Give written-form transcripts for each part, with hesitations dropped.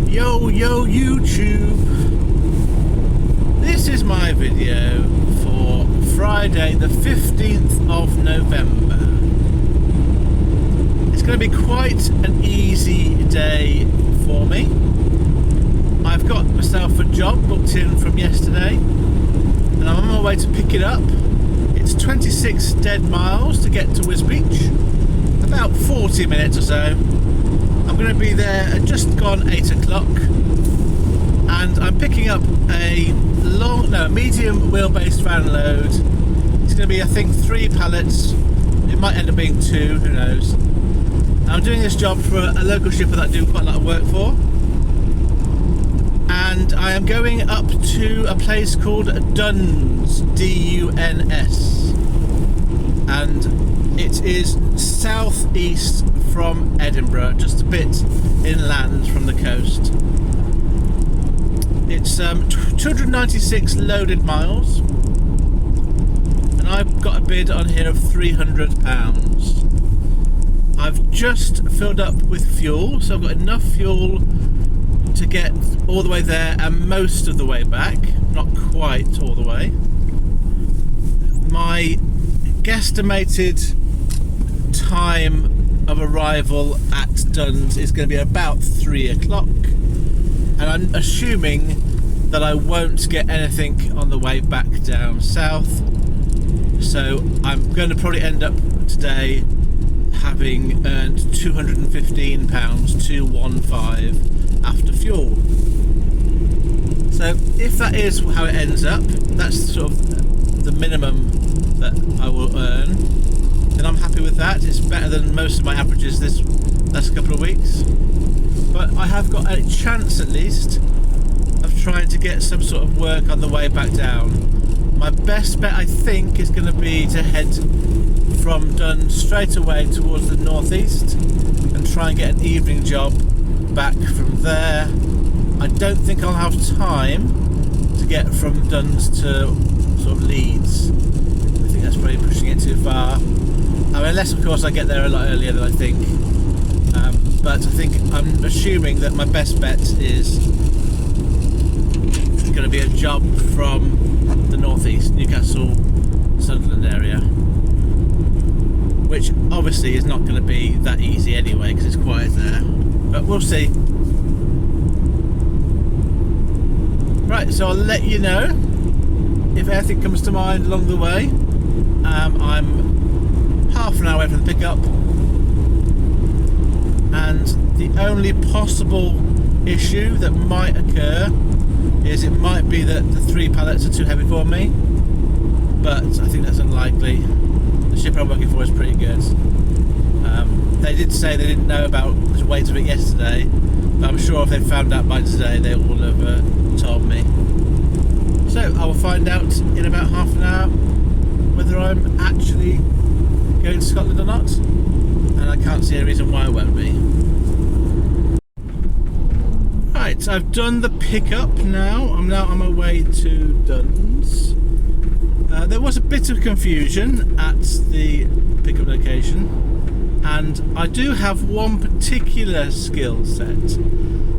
Yo YouTube, this is my video for Friday the 15th of November. It's going to be quite an easy day for me. I've got myself a job booked in from yesterday and I'm on my way to pick it up. It's 26 dead miles to get to Wisbech, about 40 minutes or so. I'm going to be there at just gone 8 o'clock and I'm picking up a medium wheelbase van load. It's going to be, I think, 3 pallets. It might end up being 2, who knows. I'm doing this job for a local shipper that I do quite a lot of work for, and I am going up to a place called Duns, D-U-N-S, and it is southeast from Edinburgh, just a bit inland from the coast. It's 296 loaded miles, and I've got a bid on here of £300. I've just filled up with fuel, so I've got enough fuel to get all the way there and most of the way back, not quite all the way. My guesstimated time of arrival at Duns is going to be about 3 o'clock, and I'm assuming that I won't get anything on the way back down south, so I'm going to probably end up today having earned £215, 215 after fuel. So if that is how it ends up, that's sort of the minimum that I will earn, then I'm happy with that. It's better than most of my averages this last couple of weeks, but I have got a chance at least of trying to get some sort of work on the way back down. My best bet, I think, is going to be to head from Duns straight away towards the northeast and try and get an evening job back from there. I don't think I'll have time to get from Duns to sort of Leeds. I think that's probably pushing it too far. I mean, unless of course I get there a lot earlier than I think. But I think I'm assuming that my best bet is going to be a job from the northeast, Newcastle, Sunderland area, which obviously is not going to be that easy anyway because it's quiet there, but we'll see. Right, so I'll let you know if anything comes to mind along the way. I'm half an hour away from the pickup, and the only possible issue that might occur is it might be that the 3 pallets are too heavy for me, but I think that's unlikely. The shipper I'm working for is pretty good. They did say they didn't know about the weight of it yesterday, but I'm sure if they found out by today they will have told me. So I will find out in about half an hour whether I'm actually going to Scotland or not, and I can't see a reason why I won't be. Right, I've done the pickup now. I'm now on my way to Duns. There was a bit of confusion at the pickup location, and I do have one particular skill set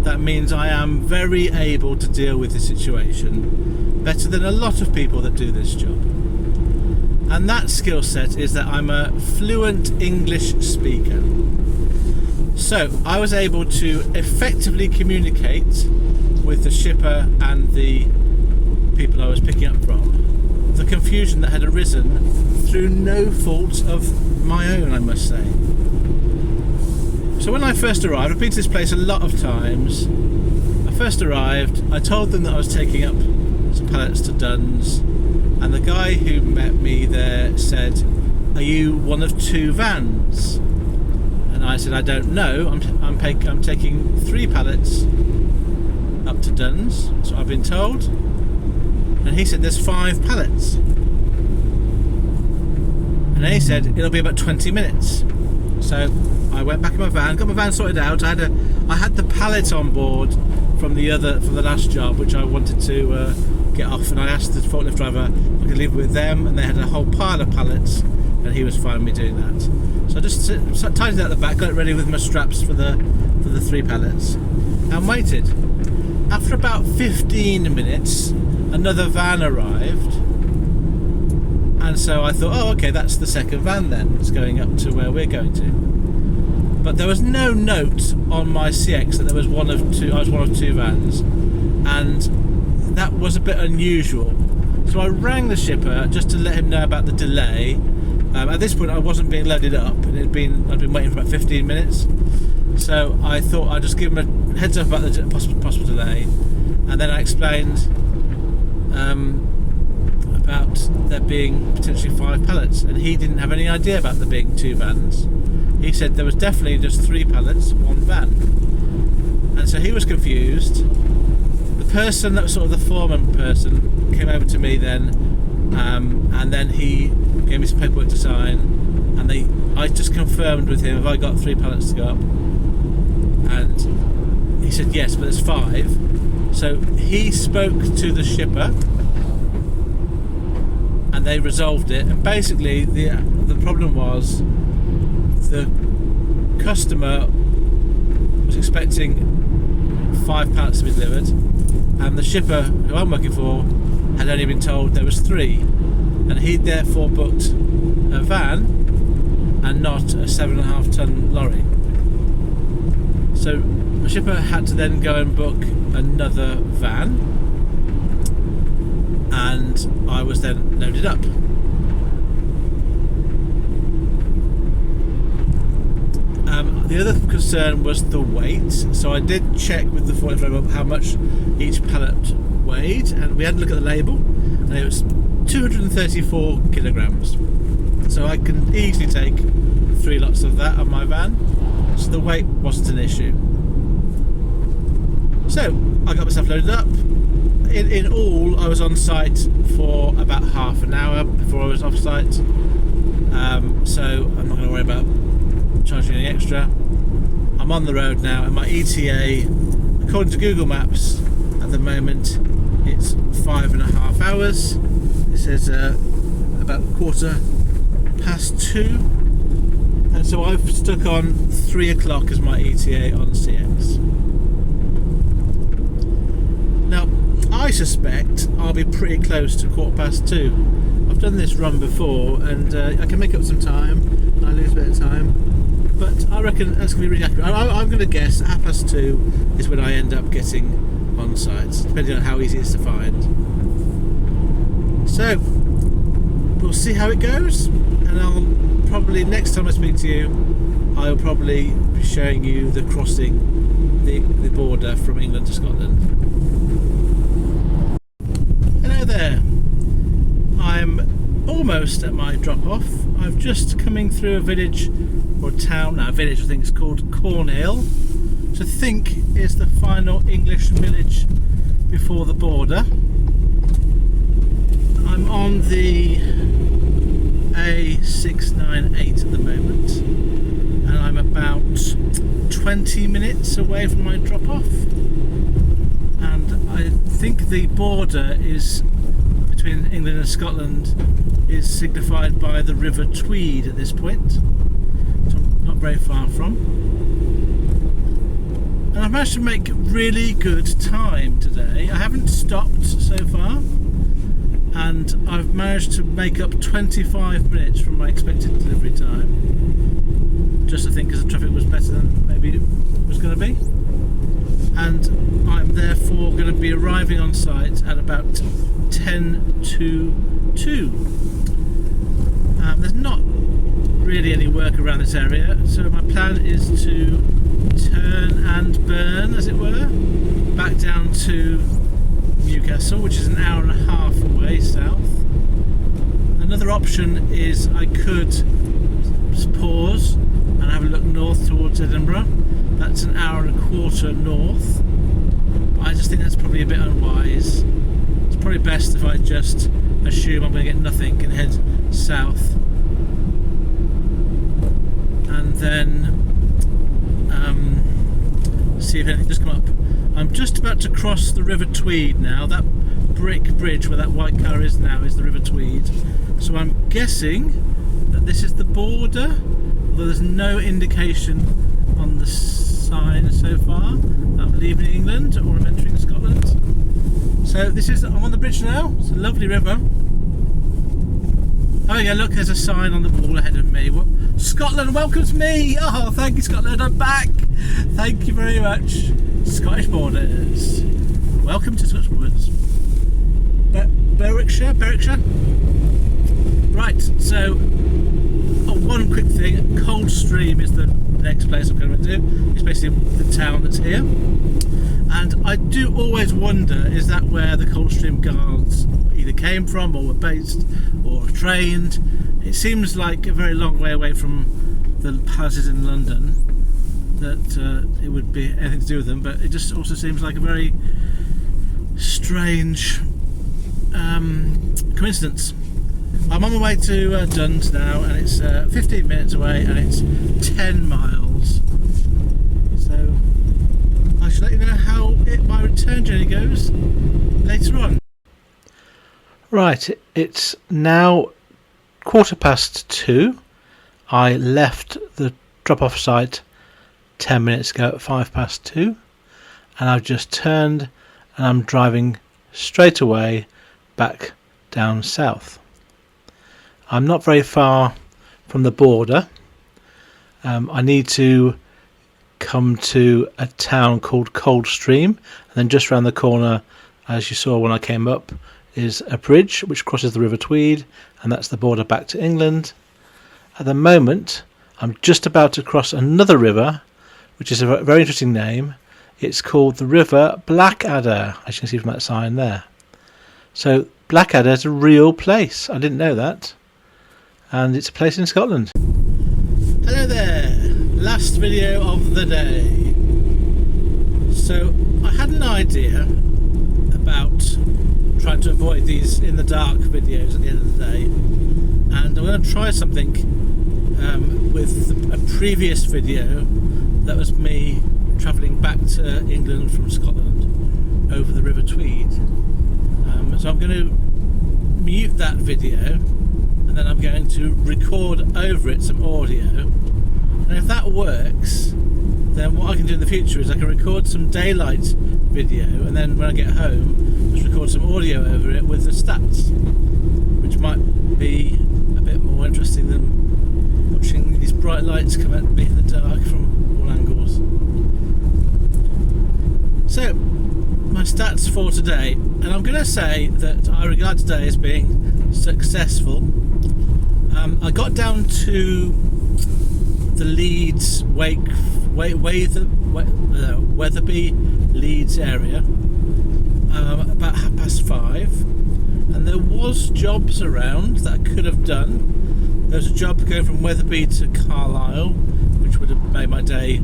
that means I am very able to deal with the situation better than a lot of people that do this job. And that skill set is that I'm a fluent English speaker. So I was able to effectively communicate with the shipper and the people I was picking up from the confusion that had arisen through no fault of my own, I must say. So when I first arrived, I've been to this place a lot of times. I first arrived, I told them that I was taking up some pallets to Duns, and the guy who met me there said, "Are you one of 2 vans?" And I said, "I don't know. I'm taking 3 pallets up to Duns, so I've been told." And he said, "There's 5 pallets." And then he said, "It'll be about 20 minutes." So I went back in my van, got my van sorted out. I had the pallet on board from the last job, which I wanted to get off, and I asked the forklift driver if I could leave it with them, and they had a whole pile of pallets, and he was fine with me doing that. So I just tidied out the back, got it ready with my straps for the for the 3 pallets and waited. After about 15 minutes, another van arrived, and so I thought, oh, okay, that's the second van then. It's going up to where we're going to. But there was no note on my CX that there was one of two. I was one of 2 vans, and that was a bit unusual. So I rang the shipper just to let him know about the delay. At this point, I wasn't being loaded up, and I'd been waiting for about 15 minutes. So I thought I'd just give him a heads up about the possible delay, and then I explained about there being potentially 5 pallets, and he didn't have any idea about there being 2 vans. He said there was definitely just 3 pallets, 1 van, and so he was confused. The person that was sort of the foreman person came over to me then, and then he gave me some paperwork to sign, and I just confirmed with him if I got 3 pallets to go up, and he said yes, but there's 5. So he spoke to the shipper, and they resolved it. And basically, the problem was the customer was expecting 5 pallets to be delivered, and the shipper who I'm working for had only been told there was 3, and he therefore booked a van and not a 7.5 ton lorry. So the shipper had to then go and book another van, and I was then loaded up. The other concern was the weight, so I did check with the forklift driver how much each pallet weighed, and we had a look at the label, and it was 234 kilograms. So I can easily take 3 lots of that on my van, so the weight wasn't an issue. So I got myself loaded up. In all, I was on site for about half an hour before I was off site, so I'm not going to worry about charging any extra. I'm on the road now, and my ETA, according to Google Maps, at the moment it's 5.5 hours. It says about 2:15, and so I've stuck on 3 o'clock as my ETA on CX. Now I suspect I'll be pretty close to 2:15. I've done this run before, and I can make up some time, and I lose a bit of time, but I reckon that's going to be really accurate. I'm going to guess 2:30 is when I end up getting on site, depending on how easy it is to find. So we'll see how it goes, and I'll probably, next time I speak to you, I'll probably be showing you the crossing the border from England to Scotland. Hello there. I'm almost at my drop-off. I've just coming through a village or town. Now, a village I think it's called Cornhill, which I think is the final English village before the border. I'm on the A698 at the moment, and I'm about 20 minutes away from my drop-off, and I think the border is between England and Scotland is signified by the River Tweed at this point, so I'm not very far from. And I've managed to make really good time today. I haven't stopped so far, and I've managed to make up 25 minutes from my expected delivery time, just I think because the traffic was better than maybe it was going to be, and I'm therefore going to be arriving on site at about 10 to 2. There's not really any work around this area, so my plan is to turn and burn, as it were, back down to Newcastle, which is an hour and a half away south. Another option is I could pause and have a look north towards Edinburgh. That's an hour and a quarter north. I just think that's probably a bit unwise. It's probably best if I just assume I'm going to get nothing and head south, and then see if anything does come up. I'm just about to cross the River Tweed now. That brick bridge where that white car is now is the River Tweed. So I'm guessing that this is the border, although there's no indication on the sign so far that I'm leaving England or I'm entering Scotland. So I'm on the bridge now. It's a lovely river. Oh yeah, look, there's a sign on the wall ahead of me. Scotland welcomes me! Oh, thank you, Scotland, I'm back! Thank you very much. Scottish Borders. Welcome to Scottish Borders. Berwickshire? Right, so one quick thing. Coldstream is the next place I'm going to do. It's basically the town that's here. And I do always wonder, is that where the Coldstream Guards either came from or were based or trained? It seems like a very long way away from the palaces in London that it would be anything to do with them, but it just also seems like a very strange coincidence. I'm on my way to Duns now, and it's 15 minutes away, and it's 10 miles. So I shall let you know how my return journey goes later on. Right, it's now 2:15. I left the drop-off site 10 minutes ago at 2:05, and I've just turned and I'm driving straight away back down south. I'm not very far from the border. I need to come to a town called Coldstream, and then just around the corner, as you saw when I came up, is a bridge which crosses the River Tweed, and that's the border back to England. At the moment, I'm just about to cross another river, which is a very interesting name. It's called the River Blackadder, as you can see from that sign there. So Blackadder is a real place. I didn't know that. And it's a place in Scotland. Hello there, last video of the day. So I had an idea about trying to avoid these in the dark videos at the end of the day, and I'm going to try something with a previous video that was me travelling back to England from Scotland over the River Tweed. So I'm going to mute that video, and then I'm going to record over it some audio, and if that works, then what I can do in the future is I can record some daylight video, and then when I get home just record some audio over it with the stats, which might be a bit more interesting than watching these bright lights come at me in the dark from all angles. So my stats for today, and I'm going to say that I regard today as being successful. I got down to the Leeds, Wetherby, Leeds area about 5:30, and there was jobs around that I could have done. There was a job going from Wetherby to Carlisle, which would have made my day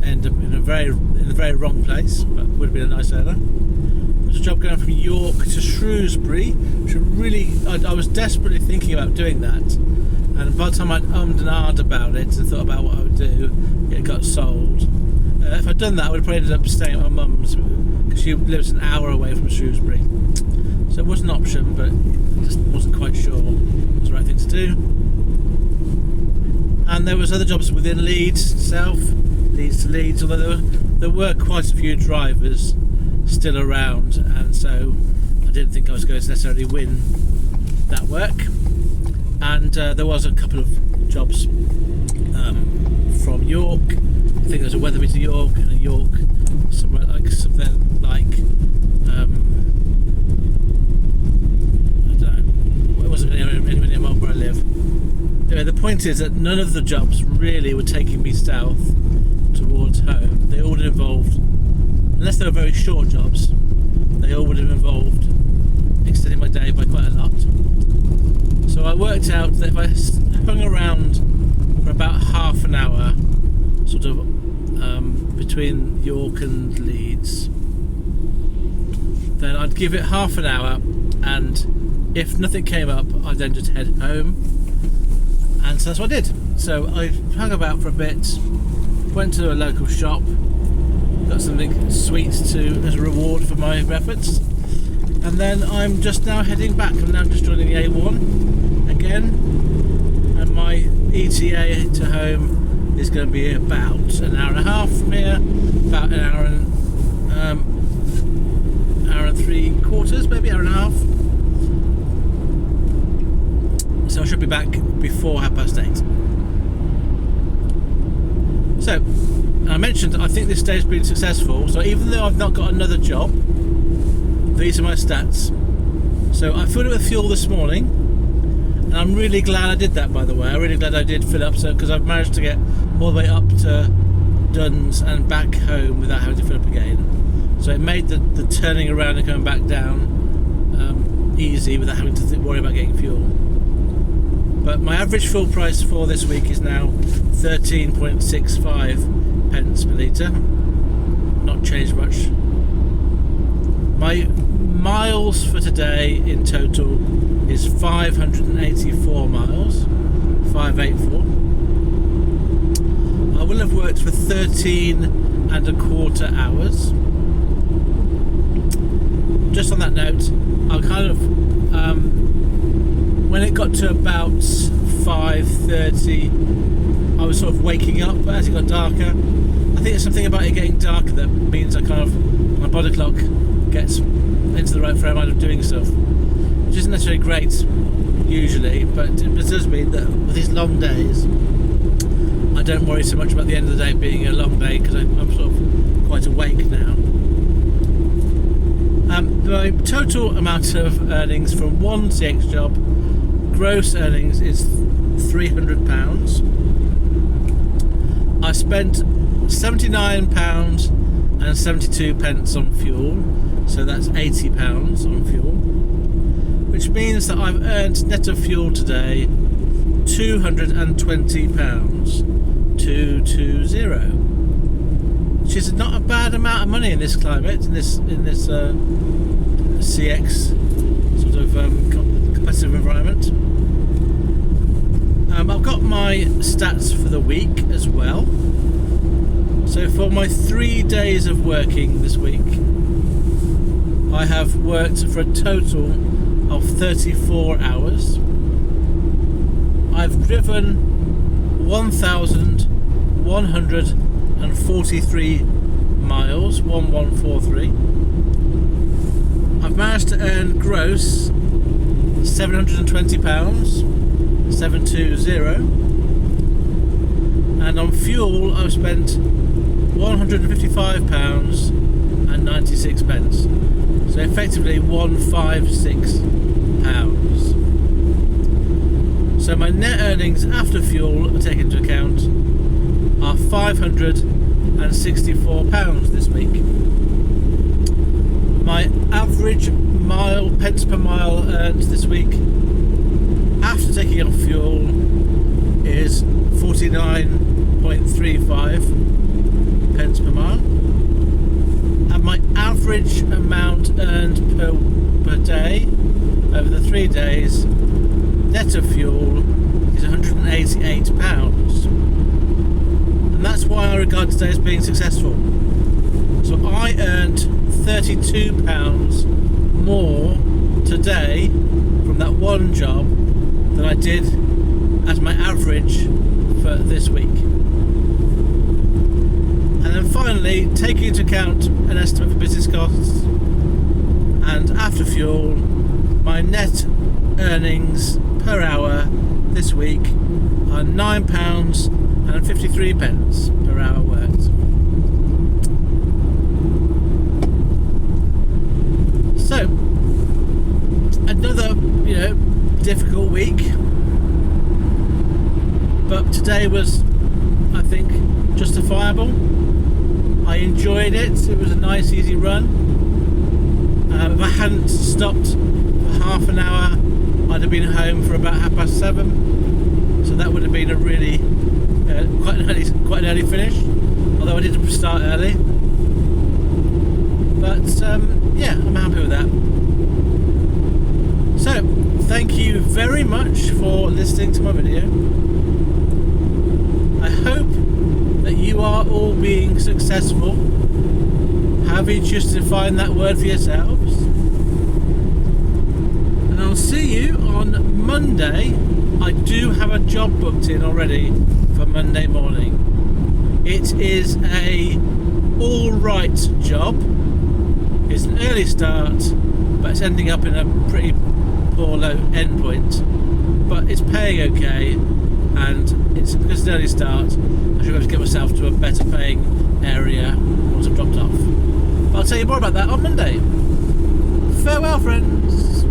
end up in the very wrong place, but would have been a nice area. There was a job going from York to Shrewsbury, which I was desperately thinking about doing that, and by the time I'd ummed and ahed about it and thought about what I would do, it got sold. If I'd done that, I would have probably ended up staying at my mum's, because she lives an hour away from Shrewsbury. So it was an option, but I just wasn't quite sure it was the right thing to do. And there was other jobs within Leeds itself, Leeds to Leeds, although there were quite a few drivers still around, and so I didn't think I was going to necessarily win that work. And there was a couple of jobs from York. I think there was a Wetherby to York and a York somewhere like something like I don't know. It wasn't anywhere near where I live. Anyway, the point is that none of the jobs really were taking me south towards home. They all would have involved, unless they were very short jobs, they all would have involved extending my day by quite a lot. So I worked out that if I hung around for about half an hour, sort of between York and Leeds, then I'd give it half an hour, and if nothing came up, I'd then just head home. And so that's what I did. So I hung about for a bit, went to a local shop, got something sweet as a reward for my efforts, and then I'm just now heading back. I'm now just joining the A1 again, and my ETA to home is going to be about an hour and a half from here, about an hour and 3/4, maybe hour and a half. So I should be back before 8:30. So I mentioned I think this day's been successful. So even though I've not got another job, these are my stats. So I filled it with fuel this morning, and I'm really glad I did that, by the way. I'm really glad I did fill up, so because I've managed to get all the way up to Duns and back home without having to fill up again. So it made the turning around and coming back down easy without having to worry about getting fuel. But my average fuel price for this week is now 13.65 pence per litre. Not changed much. My miles for today in total is 584 miles. 584. I will have worked for 13.25 hours. Just on that note, I kind of when it got to about 5:30, I was sort of waking up as it got darker. I think it's something about it getting darker that means I kind of, my body clock gets into the right frame of mind of doing stuff, which isn't necessarily great usually, but it does mean that with these long days I don't worry so much about the end of the day being a long day, because I'm sort of quite awake now. The total amount of earnings from one CX job, gross earnings, is £300. I spent £79.72 on fuel, so that's £80 on fuel, which means that I've earned net of fuel today £220, 220, which is not a bad amount of money in this climate, in this CX sort of competitive environment. I've got my stats for the week as well. So for my 3 days of working this week, I have worked for a total of 34 hours. I've driven 1,143 miles, 1143. I've managed to earn gross £720, 720, and on fuel I've spent £155.96, so effectively £156. So my net earnings after fuel are taken into account are £564 this week. My average pence per mile earned this week after taking off fuel is 49.35 pence per mile, and my average amount earned per day over the 3 days net of fuel is £188, and that's why I regard today as being successful. So I earned £32 more today from that one job than I did as my average for this week. And then finally, taking into account an estimate for business costs and after fuel, my net earnings per hour this week are £9.53 per hour worked. So another, difficult week, but today was, I think, justifiable. I enjoyed it. It was a nice, easy run. If I hadn't stopped for half an hour, I'd have been home for about 7:30. So that would have been a really quite an early finish. Although I did start early. But yeah, I'm happy with that. So thank you very much for listening to my video. I hope that you are all being successful. However you choose to define that word for yourselves. And I'll see you on Monday. I do have a job booked in already for Monday morning. It is a all right job. It's an early start, but it's ending up in a pretty poor low end point. But it's paying okay, and it's because it's an early start. I should be able to get myself to a better paying area once I've dropped off. But I'll tell you more about that on Monday. Farewell, friends.